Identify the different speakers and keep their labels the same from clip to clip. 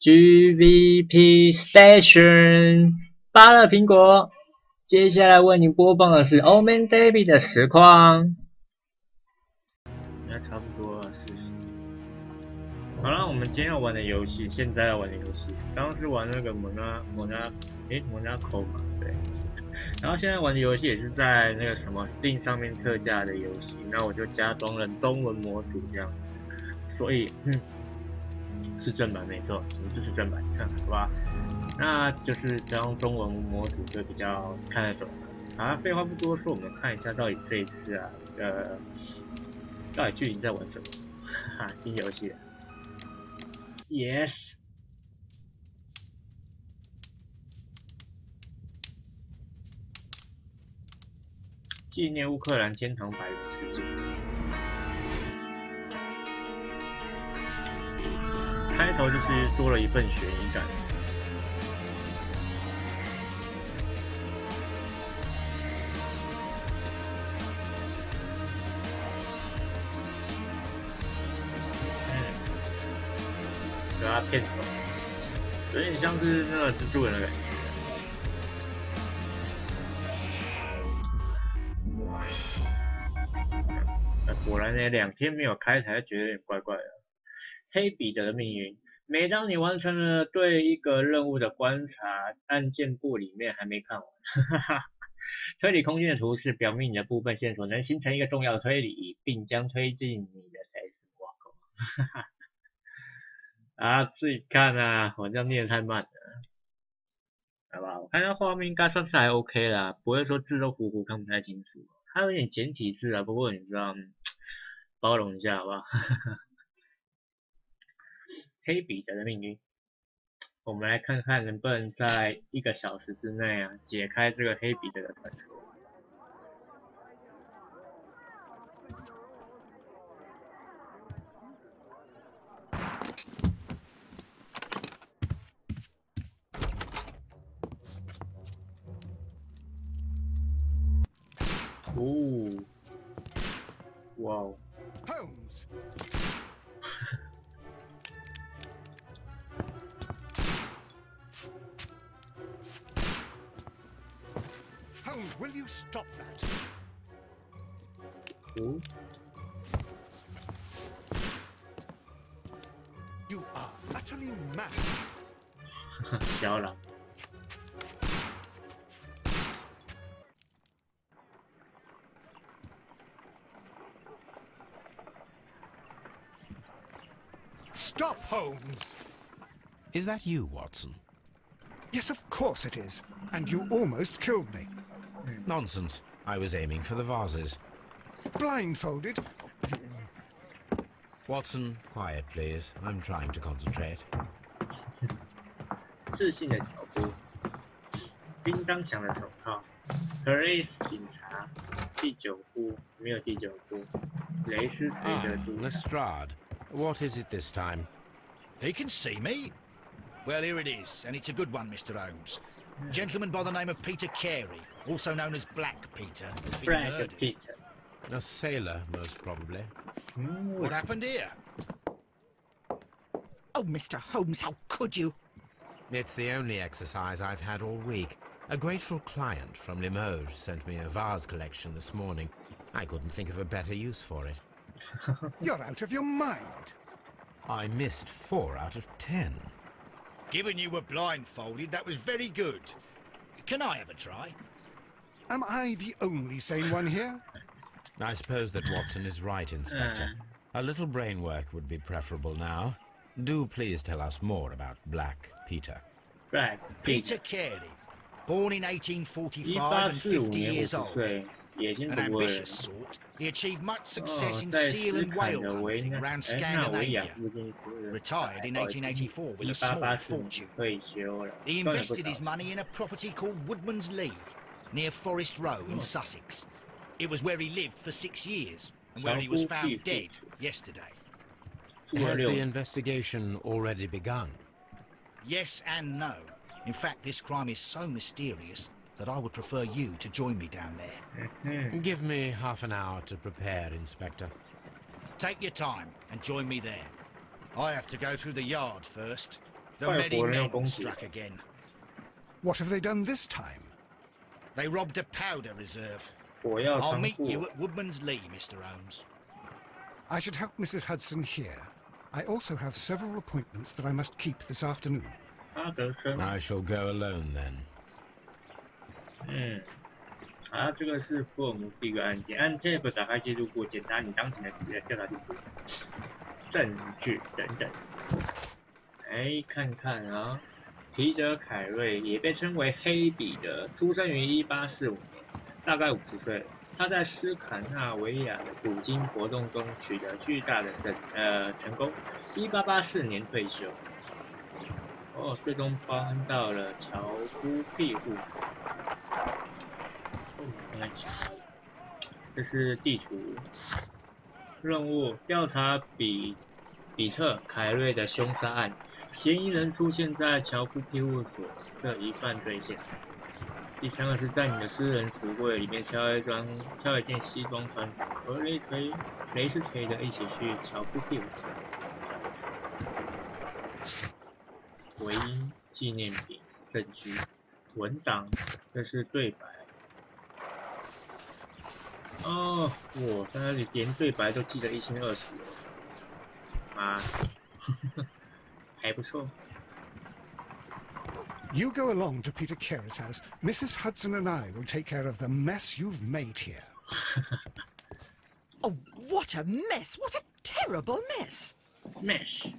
Speaker 1: GVP.Station 芭乐苹果。接下来为您播放的是 Oldman David 的实况。那差不多了40。好了，我们今天要玩的游戏，现在要玩的游戏，刚刚是玩那个蒙纳口嘛，对。然后现在玩的游戏也是在那个什么 Steam 上面特价的游戏，那我就加装了中文模组这样，所以是正版没错，这是正版，好吧？那就是加上中文模组就比较看得懂。好了，废话不多说，我们看一下到底这一次啊，到底剧情在玩什么？哈哈，新游戏 ，Yes。纪念乌克兰天堂白人事件。开头就是多了一份悬疑感。给他骗走，有点像是那个蜘蛛人的感觉。果然呢，2天没有开台，觉得有点怪怪的。黑彼得的命运，每当你完成了对一个任务的观察，按键簿里面还没看完。推理空间的图示表明你的部分线索能形成一个重要的推理，并将推进你的哇靠！啊，自己看啊，我这样念得太慢了，好吧？我看它画面应该算是还 OK 啦，不会说字都糊糊看不太清楚。它有点简体字啊，不过你知道，包容一下好不好？黑彼得的命运，我们来看看能不能在1个小时之内啊解开这个黑彼得的传说。哦，哇哦
Speaker 2: Holmes. Holmes, will you stop that?
Speaker 1: Oh.
Speaker 2: You are utterly mad.
Speaker 1: 小了。
Speaker 2: Stop, Holmes!
Speaker 3: Is that you, Watson?
Speaker 2: Yes, of course it is. And you almost killed me.
Speaker 3: Nonsense. I was aiming for the vases.
Speaker 2: Blindfolded?
Speaker 3: Watson, quiet, please. I'm trying to concentrate.
Speaker 1: 自信的脚步，叮当响的手套 ，Police 警察，第9部没有第9部，雷斯垂着肚。
Speaker 3: Lestrade. What is it this time?
Speaker 4: He can see me. Well, here it is, and it's a good one, Mr. Holmes. A gentleman by the name of Peter Carey, also known as Black Peter, has been murdered.
Speaker 1: Peter.
Speaker 3: A sailor, most probably.
Speaker 4: What happened here?
Speaker 5: Oh, Mr. Holmes, how could you?
Speaker 3: It's the only exercise I've had all week. A grateful client from Limoges sent me a vase collection this morning. I couldn't think of a better use for it.
Speaker 2: You're out of your mind.
Speaker 3: I missed 4 out of 10.
Speaker 4: Given you were blindfolded, that was very good. Can I have a try?
Speaker 2: Am I the only sane one here?
Speaker 3: I suppose that Watson is right, Inspector. A little brain work would be preferable now. Do please tell us more about Black Peter.
Speaker 1: Black
Speaker 4: Peter Carey, born in 1845 and 50 years old. An ambitious sort, he achieved much success in seal and whale hunting around Scandinavia. Retired in 1884 with a small fortune. He invested his money in a property called Woodman's Lee, near Forest Row in Sussex. It was where he lived for 6 years, and where he was found dead yesterday.
Speaker 3: Has the investigation already begun?
Speaker 4: Yes and no. In fact, this crime is so mysterious that I would prefer you to join me down there.
Speaker 3: Give me half an hour to prepare, Inspector.
Speaker 4: Take your time and join me there. I have to go through the yard first. The merry men struck again.
Speaker 2: What have they done this time?
Speaker 4: They robbed a powder reserve.
Speaker 1: 火药
Speaker 4: I'll
Speaker 1: 仓
Speaker 4: meet
Speaker 1: 库。
Speaker 4: you at Woodman's Lee, Mr. Holmes.
Speaker 2: I should help Mrs. Hudson here. I also have several appointments that I must keep this afternoon.
Speaker 1: 阿德森。
Speaker 3: I shall go alone then.
Speaker 1: 这个是福尔摩斯一个案件，按 Tab 打开记录簿，检查你当前的调查进度、证据等等。来看看啊，皮德·凯瑞也被称为黑彼得，出生于1845年，大概50岁。他在斯坎纳维亚的捕鲸活动中取得巨大的成功，1884年退休。最终搬到了乔夫庇护所。这是地图任务，调查比特·凯瑞的凶杀案，嫌疑人出现在乔夫庇护所的一犯罪现场。第三个是在你的私人橱柜里面挑一件西装穿和雷斯垂的一起去乔夫庇护所。回音、纪念品、证据、文档，这是对白。我在那里连对白都记得一清二楚了。还不错。
Speaker 2: You go along to Peter Carey's house. Mrs. Hudson and I will take care of the mess you've made here.
Speaker 5: Oh, what a mess! What a terrible mess!
Speaker 1: Mesh.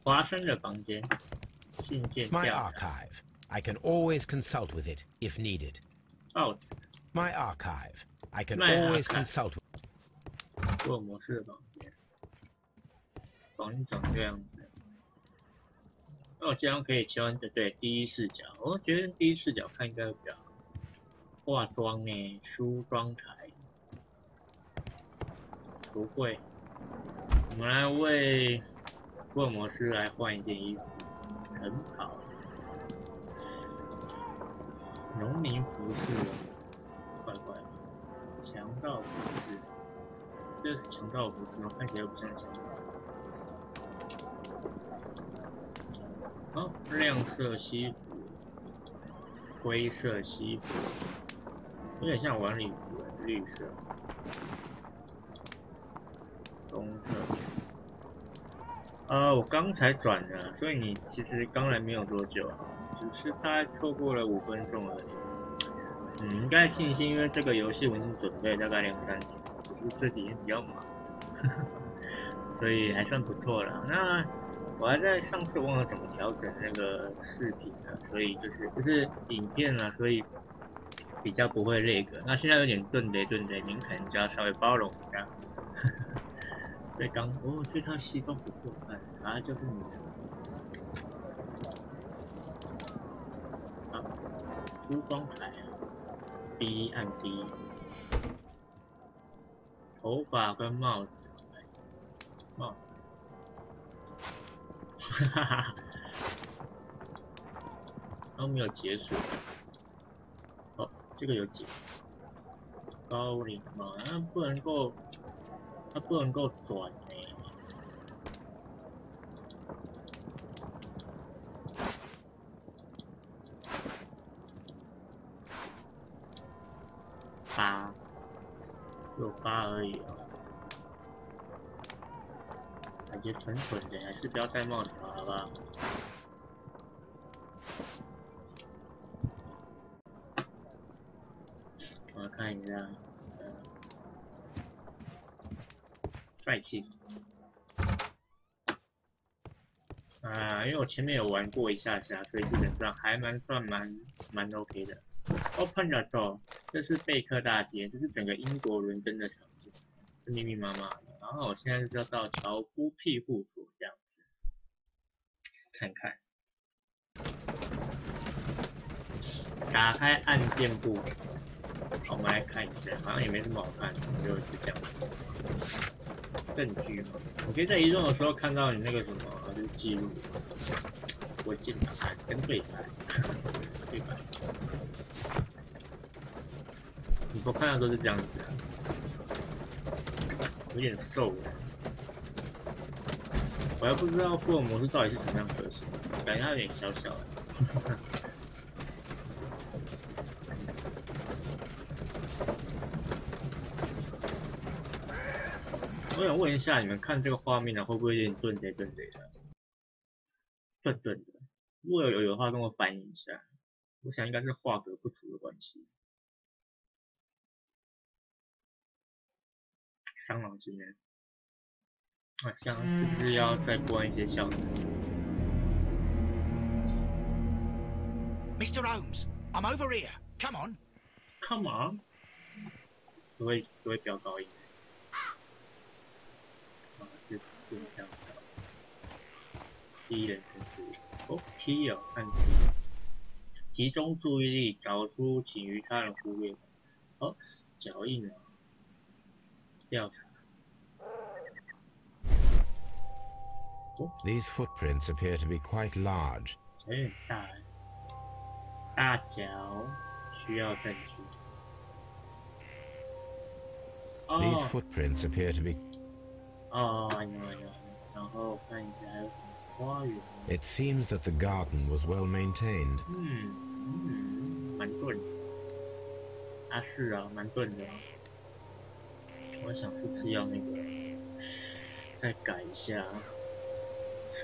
Speaker 1: 华生的房间，信件
Speaker 3: My
Speaker 1: 调查。
Speaker 3: archive. I can always consult with it if needed.
Speaker 1: 报纸。
Speaker 3: My archive. I can
Speaker 1: My
Speaker 3: always
Speaker 1: archive.
Speaker 3: consult.
Speaker 1: 福尔摩斯的房间，房间长这样子。这样可以切换对第一视角。我觉得第一视角看应该会比较好。化妆呢，梳妆台，不会。我们来为福尔摩斯来换一件衣服，晨袍。农民服饰，怪怪的。强盗服饰，这是强盗服饰吗？看起来又不像强盗。亮色西服，灰色西服，有点像晚礼服，绿色，棕色。我刚才转的，所以你其实刚来没有多久啊。只是大概错过了5分钟而已。应该庆幸，因为这个游戏我已经准备大概2-3年，只是这几天比较忙，所以还算不错啦。那我还在上次忘了怎么调整那个视频了，所以就是影片啦，所以比较不会lag。那现在有点顿雷，您可能就要稍微包容一下。所以这套西装不错看，就是你的。梳妆台，B 按 B， 头发跟帽子，都没有解锁。这个有解。高领帽，它不能够转只有8而已感觉蠢的，还是不要戴帽子好不好？我看一下，帅气因为我前面有玩过一下，所以基本上还蛮 OK 的。Open the door， 这是贝克大街，这是整个英国伦敦的场景，是密密麻麻的。然后我现在就是要到乔夫庇护所这样子，看看。打开案件簿，我们来看一下，好像也没什么好看的，就是这样子。证据嘛，我可以在移动的时候看到你那个什么，就是记录。我进来跟对白，对白。你不看到都是这样子有点瘦的。我还不知道福尔摩斯到底是什么样个性，感觉他有点小小的。我想问一下，你们看这个画面呢，会不会有点顿贼的？顿的。如果有的话，跟我反映一下。我想应该是画格不足的关系。伤脑筋呢。啊，像是不是要再关一些效能
Speaker 4: ？Mr. Holmes, I'm over here. Come on.
Speaker 1: Come on. 只会飙高音。啊，是不一样的。第一人称注意。哦 ，T 哦，看图。集中注意力，找出请于他人忽略的。哦，脚印啊。调查。
Speaker 3: These footprints appear to be quite large.
Speaker 1: 有点大，大脚需要证据。
Speaker 3: These footprints appear to be.
Speaker 1: 然后看一下还有什么花园。
Speaker 3: It seems that the garden was well maintained.
Speaker 1: 蛮钝的。啊，是啊，蛮钝的。我想是不是要那个再改一下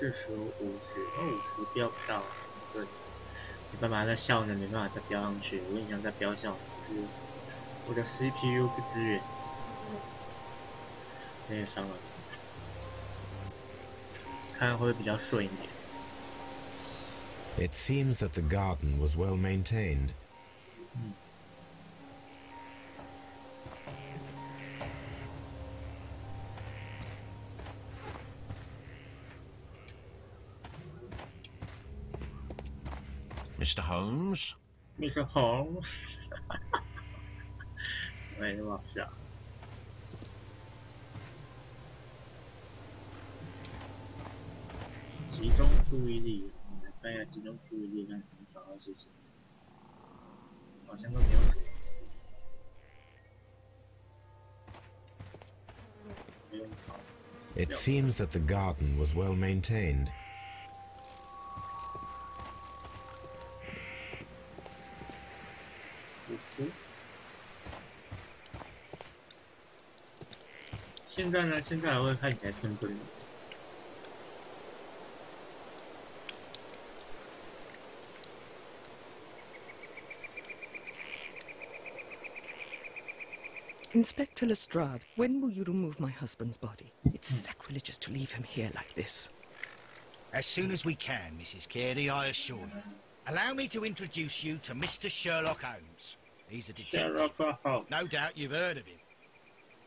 Speaker 1: ？40、50标不到，对，没办法，那效能没办法再标上去。我很想再标效能，可是我的 CPU 不支援，有点伤脑筋。看会比较顺一点。
Speaker 3: It seems that the garden was well maintained.
Speaker 4: Mr. Holmes?
Speaker 1: Mr. Holmes 没那么好笑。集中注意力，我们看一下集中注意力，看能找到些什么。好像都没有什么。
Speaker 3: It seems that the garden was well maintained.
Speaker 1: 现在呢？现在还会看起来顿顿的。
Speaker 6: Inspector Lestrade, when will you remove my husband's body? It's sacrilegious to leave him here like this.
Speaker 4: As soon as we can, Mrs. Carey, I assure you. Allow me to introduce you to Mr. Sherlock Holmes. He's a detective.
Speaker 1: Sherlock Holmes.
Speaker 4: No doubt you've heard of him.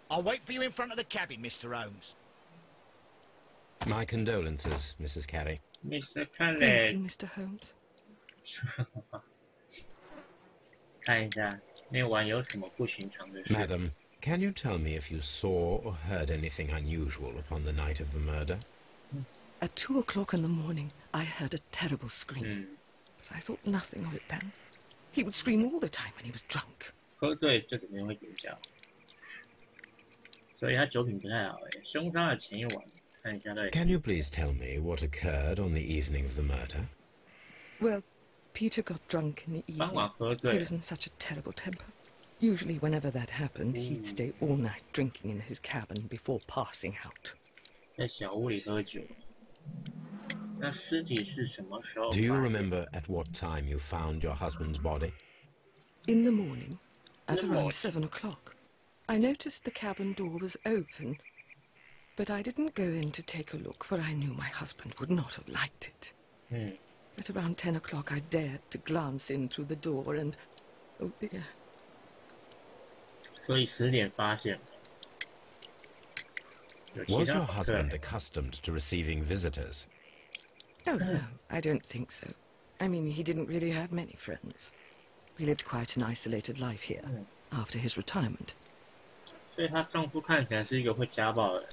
Speaker 4: I'll wait for you in front of the cabin, Mr. Holmes.
Speaker 3: My condolences, Mrs. Carey.
Speaker 1: Mr. Carey.
Speaker 6: Thank you, Mr. Holmes.
Speaker 1: 看一下那晚有什么不寻常的事。
Speaker 3: Madam, can you tell me if you saw or heard anything unusual upon the night of the murder?
Speaker 6: At 2 o'clock in the morning, I heard a terrible scream. But I thought nothing of it then. He would scream all the time when he was drunk.
Speaker 1: 喝醉这肯定会有效，所以他酒品不太好诶。凶杀的前一晚，看一下对。
Speaker 3: Can you please tell me what occurred on the evening of the murder?
Speaker 6: Well, Peter got drunk in the evening. He was in such a terrible temper. Usually whenever that happened, he'd stay all night drinking in his cabin before passing out.
Speaker 1: 在小屋里喝酒。那尸体是什么时候？
Speaker 3: Do you remember at what time you found your husband's body?
Speaker 6: In the morning, at around 7 o'clock. I noticed the cabin door was open, but I didn't go in to take a look, for I knew my husband would not have liked it. At around 10 o'clock, I dared to glance in through the door and... oh dear.
Speaker 1: 所以10点发现。
Speaker 3: Was your husband accustomed to receiving visitors?
Speaker 6: Oh, no, I don't think so. I mean, he didn't really have many friends. He lived quite an isolated life here, after his retirement.
Speaker 1: 所以她丈夫看起来是一个会家暴的人，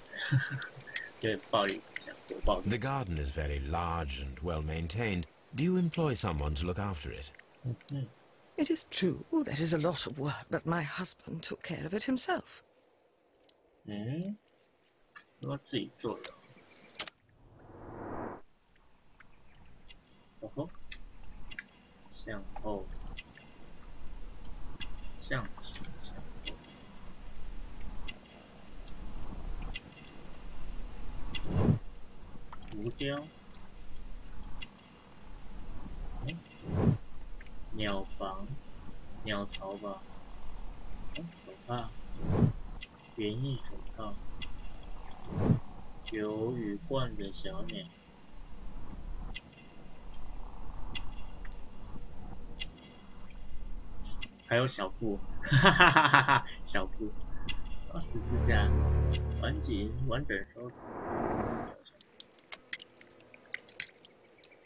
Speaker 1: 有点暴力倾向，火爆。
Speaker 3: The garden is very large and well maintained. Do you employ someone to look after it?
Speaker 6: It is true, there is a lot of work, but my husband took care of it himself.
Speaker 1: 我自己做的。向后，向前，向后。浮雕，鸟房，鸟巢吧，手帕，园艺手套，有羽冠的小鸟。还有小布，哈哈哈哈哈！小布，十字架，完整收藏。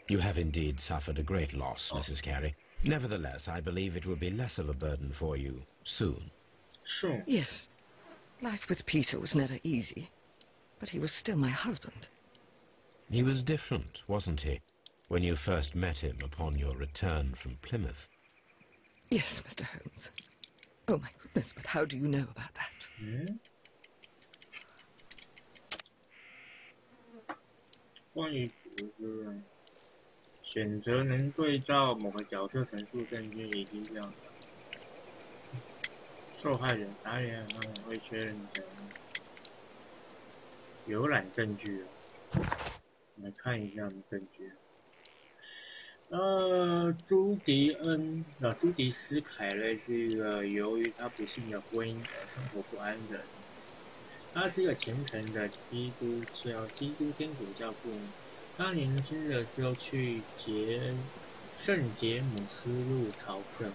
Speaker 3: You have indeed suffered a great loss, Mrs. Carey. Nevertheless, I believe it will be less of a burden for you soon.
Speaker 1: Soon.
Speaker 6: Yes. Life with Peter was never easy, but he was still my husband.
Speaker 3: He was different, wasn't he, when you first met him upon your return from Plymouth?
Speaker 6: Yes, Mr. Holmes. Oh, my goodness, but how do you know about that?
Speaker 1: 关于选择能对照某个角色陈述证据以及这样的受害人、打人他们会确认的浏览证据。来看一下我们证据。朱迪斯凯瑞是一个由于他不幸的婚姻而生活不安的人。他是一个虔诚的基督天主教父母。他年轻的时候去圣杰姆斯路朝圣。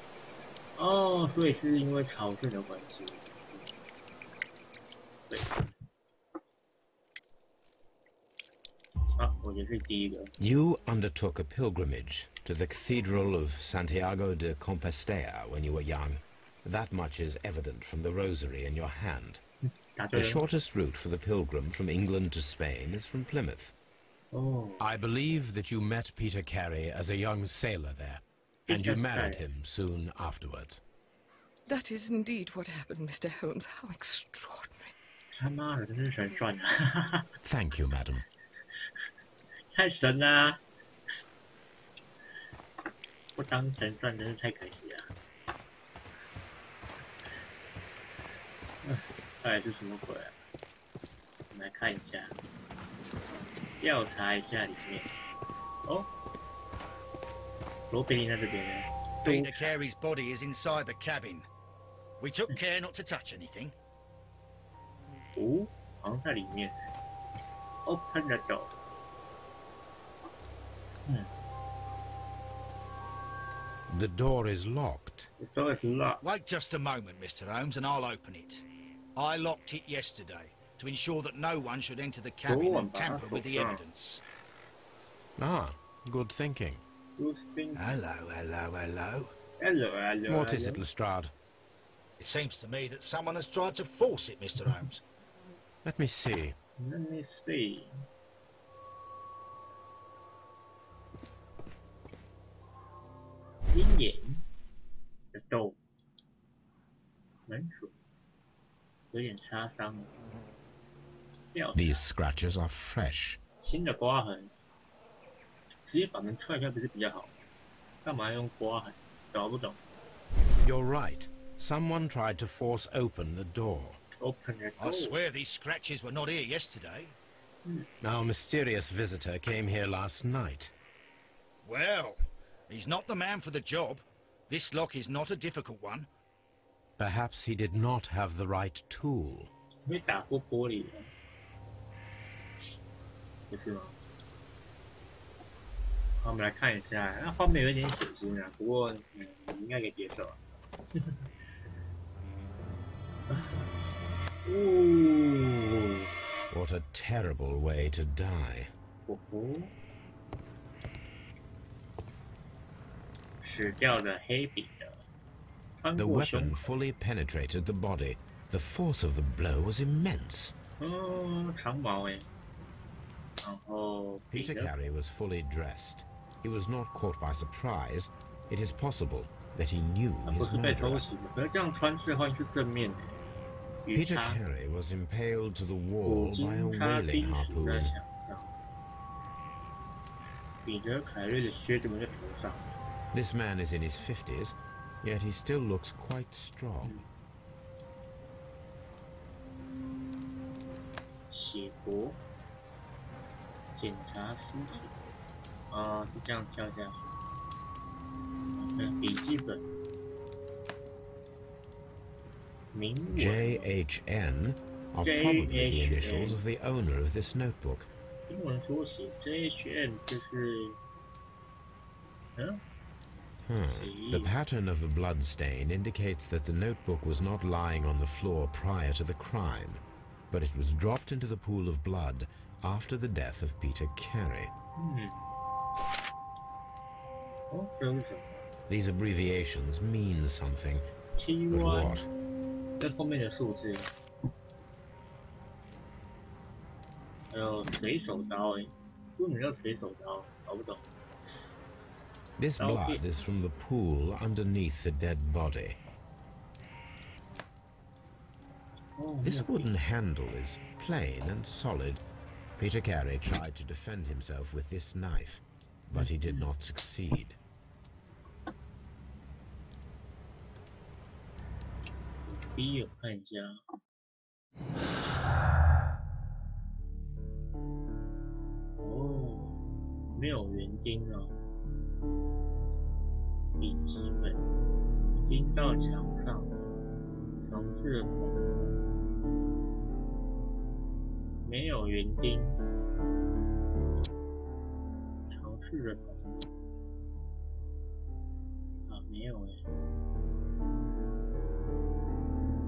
Speaker 1: 所以是因为朝圣的关系。对。我也是第一个。
Speaker 3: You undertook a pilgrimage to the Cathedral of Santiago de Compostela when you were young. That much is evident from the rosary in your hand. The shortest route for the pilgrim from England to Spain is from Plymouth. I believe that you met Peter Carey as a young sailor there, and you married him soon afterwards.
Speaker 6: That is indeed what happened, Mr. Holmes. How extraordinary.
Speaker 1: 他妈的，真是神算啊
Speaker 3: ！Thank you, madam.
Speaker 1: 太神啦！不当神算真是太可惜了。到底是什么鬼啊？我们来看一下，调查一下里面。罗贝利在这边呢。
Speaker 4: Peter Carey's body is inside the cabin. We took care not to touch anything.
Speaker 1: 好像在里面。Open the door.
Speaker 3: The door is locked.
Speaker 1: The door is locked.
Speaker 4: Wait just a moment, Mr. Holmes, and I'll open it. I locked it yesterday to ensure that no one should enter the cabin and tamper with the evidence.
Speaker 3: Ah, good thinking.
Speaker 4: Hello.
Speaker 1: Hello.
Speaker 3: What is it, Lestrade?
Speaker 4: It seems to me that someone has tried to force it, Mr. Holmes.
Speaker 3: Let me see.
Speaker 1: 鹰眼的豆，门锁有点擦伤了。
Speaker 3: These scratches are fresh.
Speaker 1: 新的刮痕，直接把门踹开不是比较好？干嘛用刮痕？搞不懂。
Speaker 3: You're right. Someone tried to force open the door.
Speaker 1: Open the door.
Speaker 4: I swear these scratches were not here yesterday.
Speaker 3: Our mysterious visitor came here last night.
Speaker 4: Well, he's not the man for the job. This lock is not a difficult one.
Speaker 3: Perhaps he did not have the right tool.
Speaker 1: 会打破玻璃的，不是吗？好，我们来看一下，那画面有点血腥啊，不过你应该可以接受啊。
Speaker 3: What a terrible way to die.
Speaker 1: 死掉的黑笔的，
Speaker 3: The weapon fully penetrated the body. The force of the blow was immense.
Speaker 1: 长矛哎。然后
Speaker 3: Peter Carey was fully dressed. He was not caught by surprise. It is possible that he knew his murderer.
Speaker 1: 可是这样穿刺的话是正面的。
Speaker 3: Peter Carey was impaled to the wall by a whaling harpoon.
Speaker 1: 彼得·凯瑞的靴子没在头上。
Speaker 3: This man is in his 50s, yet he still looks quite strong.
Speaker 1: 写活，检查尸体。是这样跳下去。笔记本。明文。
Speaker 3: JHN are probably the initials of the owner of this notebook.
Speaker 1: 英文缩写 JHN 就是，The
Speaker 3: pattern of the blood stain indicates that the notebook was not lying on the floor prior to the crime, but it was dropped into the pool of blood after the death of Peter Carey. These abbreviations mean something, but what?
Speaker 1: 这后面的数字，还有水手刀为什么叫水手刀？搞不懂。
Speaker 3: This blood is from the pool underneath the dead body. This wooden handle is plain and solid. Peter Carey tried to defend himself with this knife, but he did not succeed.
Speaker 1: 我看一下。没有园丁啊。笔记本钉到墙上，尝试缝合。没有园丁，尝试着缝合。没有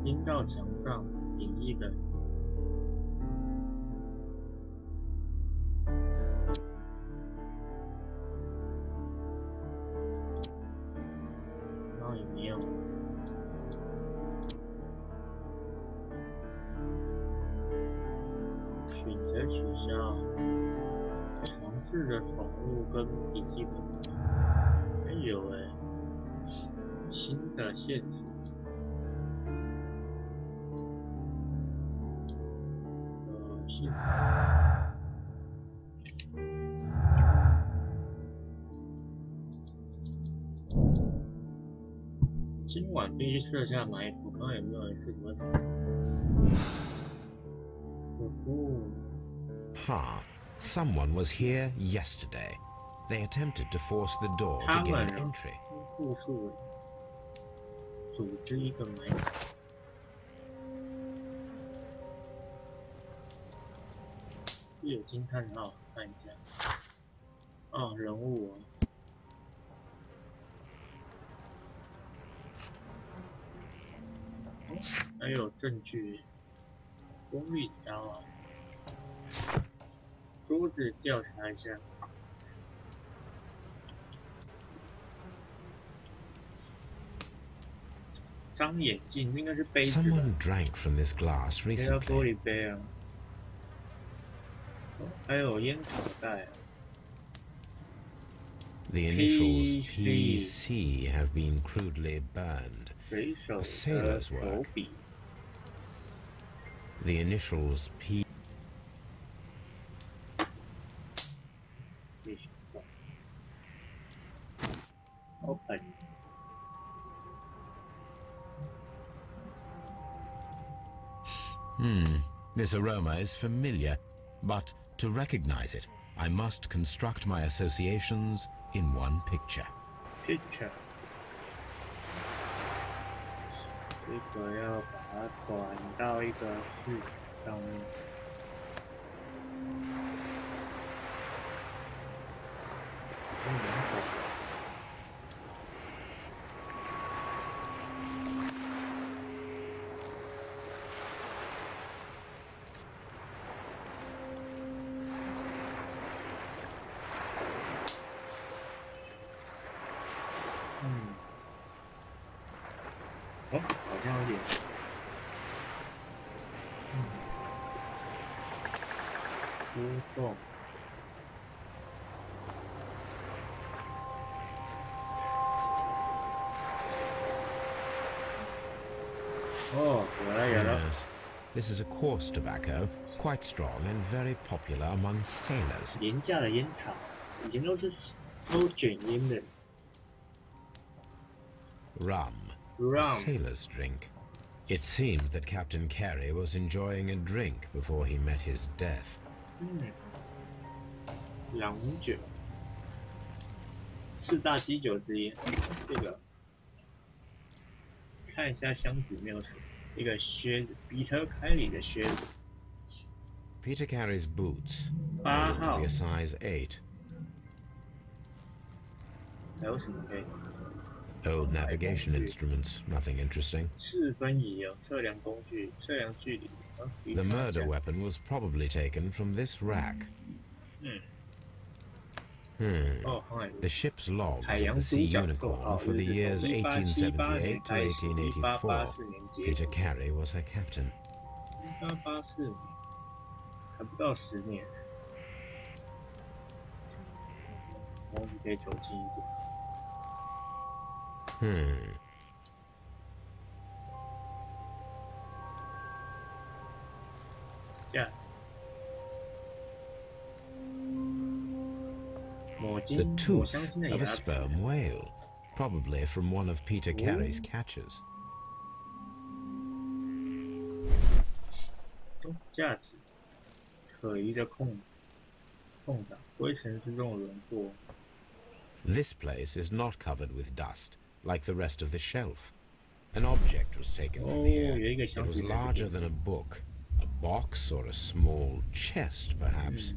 Speaker 1: 钉到墙上，笔记本。也没有。选择取消，尝试着宠物跟笔记本。有新的线索。今晚必须设下埋伏，看看有没有人是什么。
Speaker 3: Someone was here yesterday. They attempted to force the door to gain entry.
Speaker 1: 复数组织一个埋伏。有惊叹号，看一下。人物还有证据，功率刀桌子调查一下。张眼镜应该是杯子吧。
Speaker 3: Someone drank from this glass recently.
Speaker 1: 玻璃杯还有烟草袋。
Speaker 3: The initials PC have been crudely burned.
Speaker 1: 水手
Speaker 3: A sailor's work. The initials P.
Speaker 1: Open.
Speaker 3: This aroma is familiar, but to recognize it, I must construct my associations in one picture.
Speaker 1: 这个要把它转到一个视角上面。好像有点。波动。有了。
Speaker 3: This is a coarse tobacco, quite strong and very popular among sailors.
Speaker 1: 廉价的烟草，以前都是抽卷烟的。
Speaker 3: Rum. A sailor's drink. It seemed that Captain Carey was enjoying a drink before he met his death.
Speaker 1: 洋酒，4大基酒之一。这个看一下箱子没有什么，一个靴子，彼得·凯里的靴子。
Speaker 3: Peter Carey's boots.
Speaker 1: 8
Speaker 3: To
Speaker 1: 号。
Speaker 3: be a size 8.
Speaker 1: 还有什么可以？
Speaker 3: Old navigation instruments. Nothing interesting.
Speaker 1: 4分仪哦，测量工具，测量距离。
Speaker 3: The murder weapon was probably taken from this rack. The ship's logs of the Sea Unicorn for the years 1878 to 1884. Peter Carey was her captain.
Speaker 1: 1884年，还不到10年。我们可以走近一点。Yeah.
Speaker 3: The tooth of a sperm whale, probably from one of Peter Carey's catches.
Speaker 1: 架子，可疑的空档，灰尘之中的轮廓。
Speaker 3: This place is not covered with dust, like the rest of the shelf. An object was taken from here. It was larger than a book, a box or a small chest, perhaps.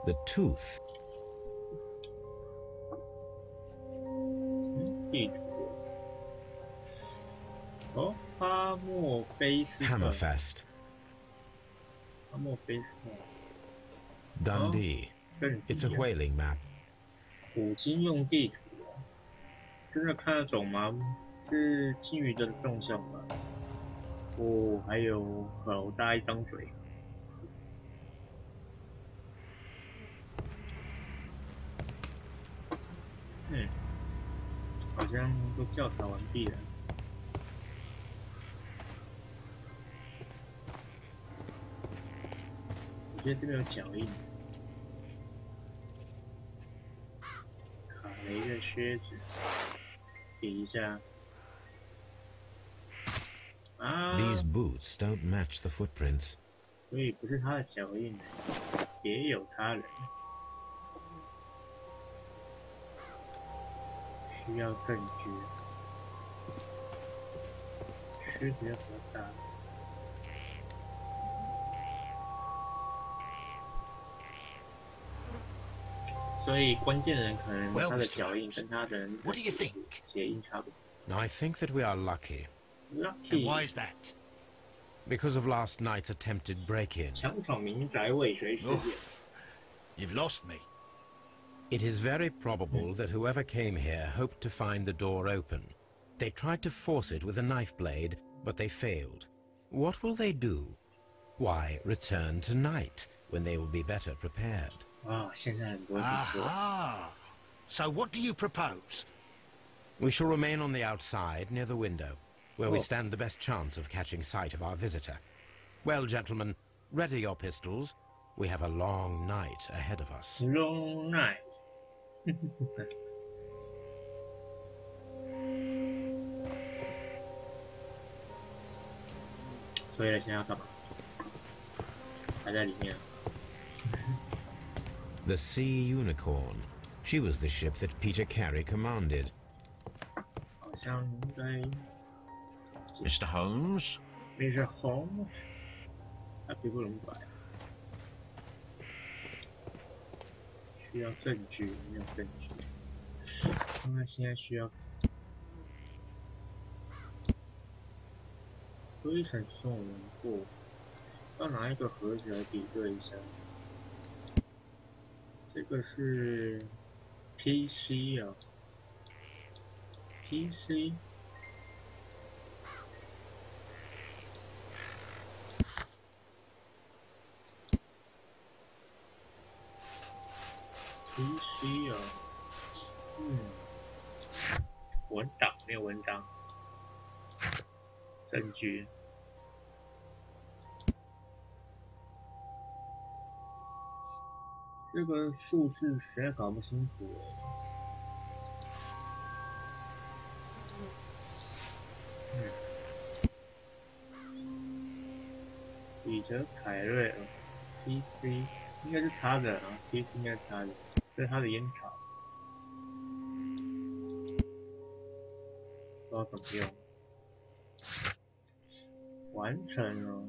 Speaker 3: The tooth.
Speaker 1: 地图。哦，哈默菲斯特。
Speaker 3: Hammerfest.
Speaker 1: 哈默菲斯特。
Speaker 3: Dundee. It's a whaling map.
Speaker 1: 古今用地图哦，真的看得懂吗？是鲸鱼的动向吧？哦，还有好大一张嘴。好像都调查完毕了。我觉得这边有脚印。卡雷的靴子，比一下。啊
Speaker 3: These boots don't match the footprints.
Speaker 1: 所以不是他的脚印，别有他人。需要证据。靴子要比较大。所以关键的人可能他的脚印跟他的人鞋印差不多。
Speaker 3: I think that we are lucky.
Speaker 1: Lucky.
Speaker 4: And why is that?
Speaker 3: Because of last night's attempted break-in.
Speaker 1: 强闯民宅未遂事件。
Speaker 4: You've lost me.
Speaker 3: It is very probable that whoever came here hoped to find the door open. They tried to force it with a knife blade, but they failed. What will they do? Why, return tonight, when they will be better prepared.
Speaker 1: 现在很多地说。
Speaker 4: So what do you propose?
Speaker 3: We shall remain on the outside, near the window, where we stand the best chance of catching sight of our visitor. Well, gentlemen, ready your pistols. We have a long night ahead of us.
Speaker 1: Long night. 所以现在要干嘛？还在里面。
Speaker 3: The Sea Unicorn. She was the ship that Peter Carey commanded.
Speaker 1: 好像应该。
Speaker 4: Mr. Holmes?
Speaker 1: Mr. Holmes? 他屁股怎么摆？需要证据，没有证据。那现在需要灰尘送人过，要拿一个盒子来比对一下。这个是 PC 啊 ，PC。PC 啊，文档没有文档，证据。这个数字实在搞不清楚彼得凯瑞尔 PC 应该是他的啊 ，PC 应该是他的，这是他的烟草，不知道怎么用。完成了，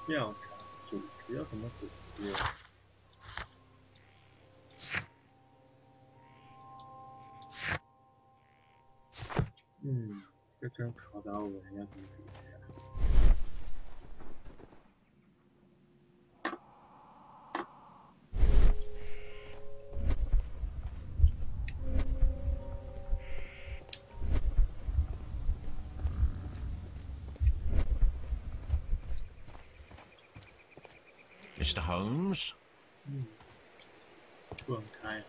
Speaker 1: 调查组织要怎么组织？这真考到我要怎么组织啊
Speaker 4: ？Mr. Holmes?
Speaker 1: 不能开。